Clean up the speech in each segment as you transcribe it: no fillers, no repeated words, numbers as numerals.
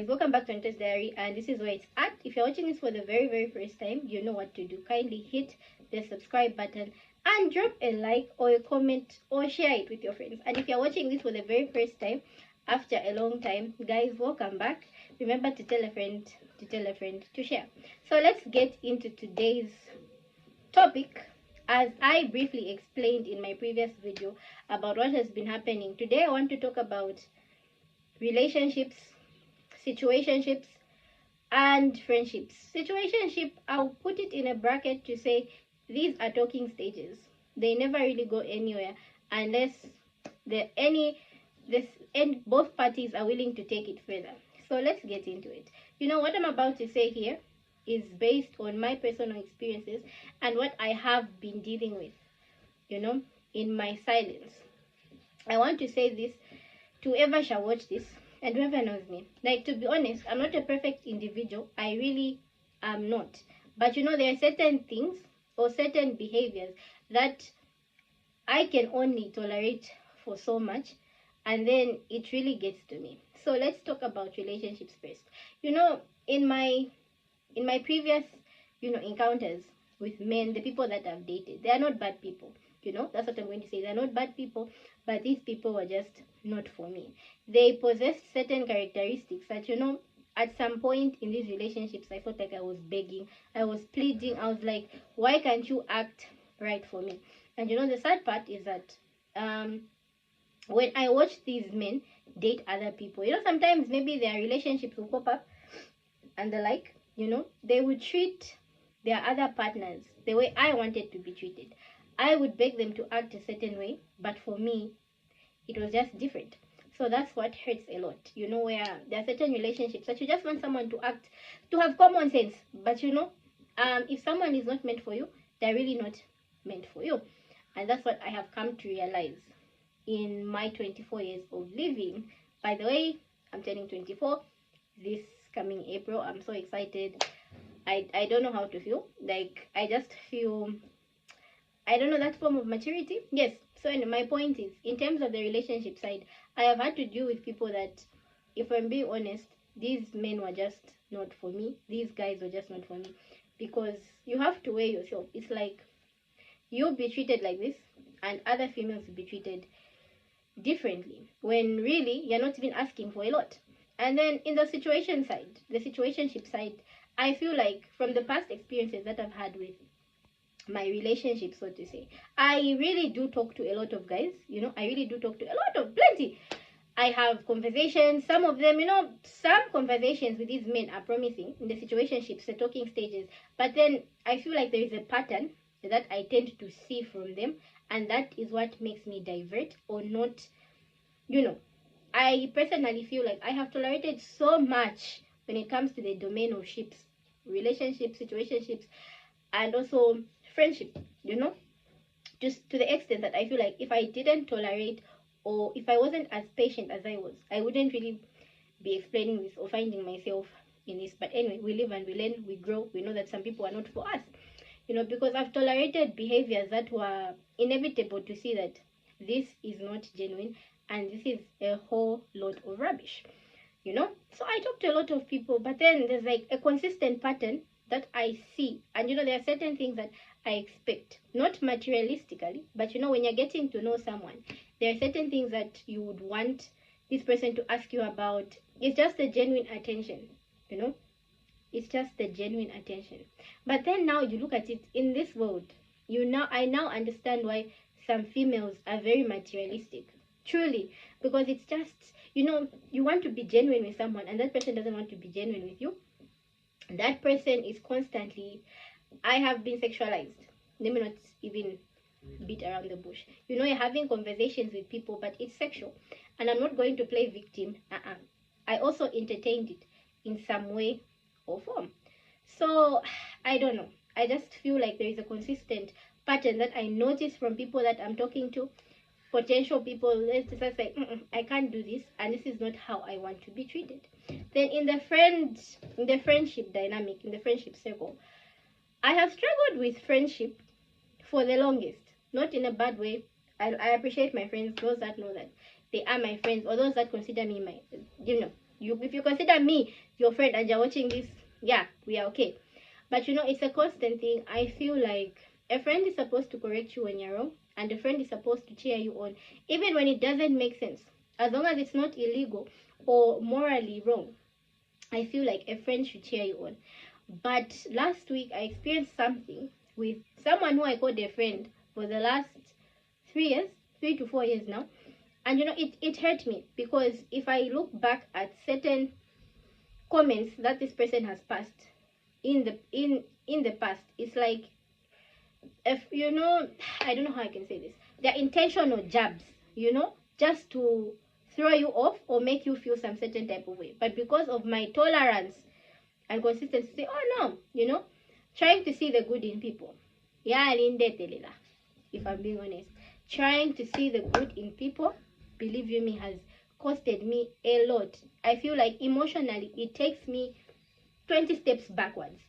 Welcome back to Diary, and this is where it's at. If you're watching this for the very first time, you know what to do. Kindly hit the subscribe button and drop a like or a comment or share it with your friends. And if you're watching this for the very first time after a long time, guys, welcome back. Remember to tell a friend to share. So let's get into today's topic. As I briefly explained in my previous video about what has been happening, today I want to talk about relationships, situationships, and friendships. Situationship, I'll put it in a bracket to say these are talking stages. They never really go anywhere unless both parties are willing to take it further. So let's get into it. What I'm about to say here is based on my personal experiences and what I have been dealing with, in my silence. I want to say this to whoever shall watch this and whoever knows me. Like, to be honest, I'm not a perfect individual. I really am not. But there are certain things or certain behaviors that I can only tolerate for so much, and then it really gets to me. So let's talk about relationships first. In my previous encounters with men, the people that I've dated, they are not bad people. That's what I'm going to say. They're not bad people, but these people were just not for me. They possessed certain characteristics that, at some point in these relationships, I felt like I was begging, I was pleading. I was like, why can't you act right for me? And the sad part is that when I watch these men date other people, sometimes maybe their relationships will pop up and the like, they would treat their other partners the way I wanted to be treated. I would beg them to act a certain way, but for me, it was just different. So that's what hurts a lot, where there are certain relationships that you just want someone to act, to have common sense. But if someone is not meant for you, they're really not meant for you. And that's what I have come to realize in my 24 years of living. By the way, I'm turning 24 this coming April. I'm so excited. I don't know how to feel. Like, I just feel, I don't know, that form of maturity. Yes. So my point is, in terms of the relationship side, I have had to deal with people that, if I'm being honest, these men were just not for me. These guys were just not for me. Because you have to weigh yourself. It's like, you'll be treated like this, and other females will be treated differently, when really you're not even asking for a lot. And then in the situationship side, I feel like from the past experiences that I've had with my relationship, so to say, I really do talk to a lot of guys. I really do talk to a lot of plenty. I have conversations. Some of them, some conversations with these men are promising in the situationships, the talking stages. But then I feel like there is a pattern that I tend to see from them, and that is what makes me divert or not. I personally feel like I have tolerated so much when it comes to the domain of ships, relationships, situationships, and also friendship, just to the extent that I feel like if I didn't tolerate, or if I wasn't as patient as I was, I wouldn't really be explaining this or finding myself in this. But anyway, we live and we learn, we grow. We know that some people are not for us, because I've tolerated behaviors that were inevitable to see that this is not genuine and this is a whole lot of rubbish. So I talk to a lot of people, but then there's like a consistent pattern that I see. And there are certain things that I expect, not materialistically, but when you're getting to know someone, there are certain things that you would want this person to ask you about. It's just the genuine attention, it's just the genuine attention. But then now you look at it in this world, I now understand why some females are very materialistic. Truly, because it's just, you want to be genuine with someone and that person doesn't want to be genuine with you. That person is constantly, I have been sexualized. Let me not even beat around the bush. You're having conversations with people, but it's sexual. And I'm not going to play victim. I also entertained it in some way or form. So, I don't know. I just feel like there is a consistent pattern that I notice from people that I'm talking to, potential people. Let's just say, I can't do this, and this is not how I want to be treated. Then in the friendship dynamic, in the friendship circle, I have struggled with friendship for the longest. Not in a bad way. I appreciate my friends, those that know that they are my friends, or those that consider me my, if you consider me your friend and you're watching this, yeah, we are okay. But it's a constant thing. I feel like a friend is supposed to correct you when you're wrong, and a friend is supposed to cheer you on, even when it doesn't make sense, as long as it's not illegal or morally wrong. I feel like a friend should cheer you on. But last week I experienced something with someone who I called a friend for the last 3 years, 3 to 4 years now. And it hurt me, because if I look back at certain comments that this person has passed in the past, it's like, if I don't know how I can say this, they're intentional jabs, just to throw you off or make you feel some certain type of way. But because of my tolerance and consistency, say, oh no, trying to see the good in people. Yeah, if I'm being honest, trying to see the good in people, believe you me, has costed me a lot. I feel like emotionally it takes me 20 steps backwards,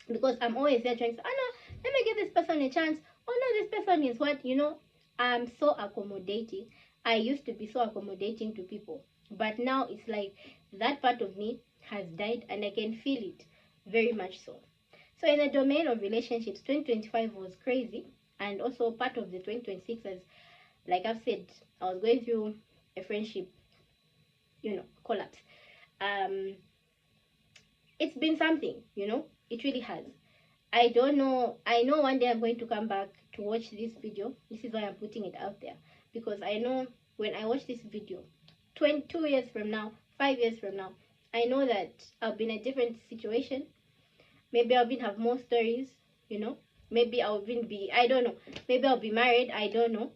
because I'm always there trying to, oh no, let me give this person a chance. Oh no, this person is what, I'm so accommodating. I used to be so accommodating to people, but now it's like that part of me has died, and I can feel it very much so. So in the domain of relationships, 2025 was crazy, and also part of the 2026, as like I've said, I was going through a friendship, collapse. Um, it's been something, it really has. I don't know. I know one day I'm going to come back to watch this video. This is why I'm putting it out there, because I know when I watch this video 22 years from now, 5 years from now, I know that I'll be in a different situation. Maybe I'll even have more stories, maybe I'll even be, I don't know, maybe I'll be married, I don't know,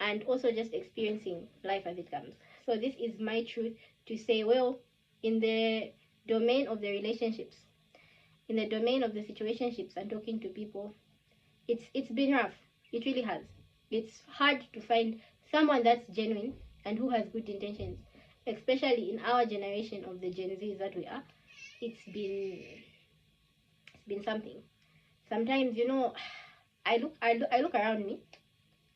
and also just experiencing life as it comes. So this is my truth to say, well, in the domain of the relationships, in the domain of the situationships and talking to people, it's been rough. It really has. It's hard to find someone that's genuine and who has good intentions, especially in our generation of the Gen Zs that we are. It's been something. Sometimes, I look around me.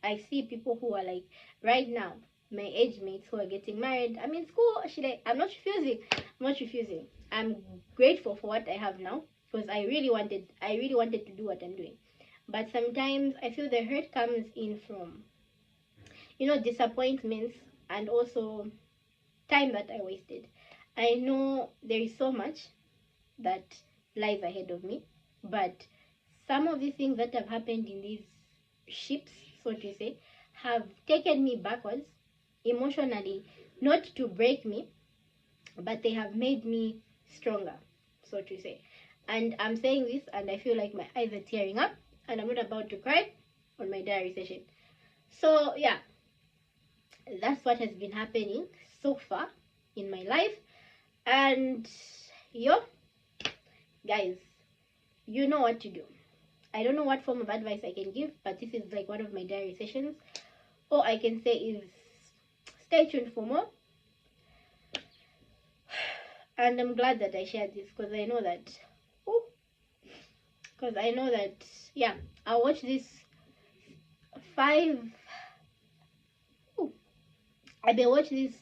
I see people who are like, right now, my age mates who are getting married. I'm in school. I'm not refusing. I'm grateful for what I have now, because I really wanted to do what I'm doing. But sometimes I feel the hurt comes in from, disappointments, and also time that I wasted. I know there is so much that lies ahead of me, but some of these things that have happened in these ships, so to say, have taken me backwards emotionally, not to break me, but they have made me stronger, so to say. And I'm saying this and I feel like my eyes are tearing up, and I'm not about to cry on my diary session. So yeah, that's what has been happening so far in my life. And guys, you know what to do. I don't know what form of advice I can give, but this is like one of my diary sessions. All I can say is stay tuned for more. And I'm glad that I shared this, because I know that, yeah, I'll watch this 5, I may watch this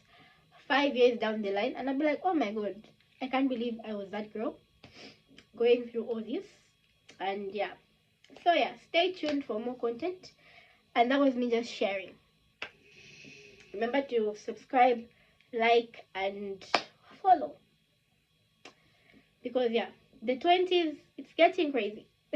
5 years down the line, and I'll be like, oh my god, I can't believe I was that girl going through all this. And yeah, so yeah, stay tuned for more content. And that was me just sharing. Remember to subscribe, like, and follow, because yeah, the 20s, it's getting crazy.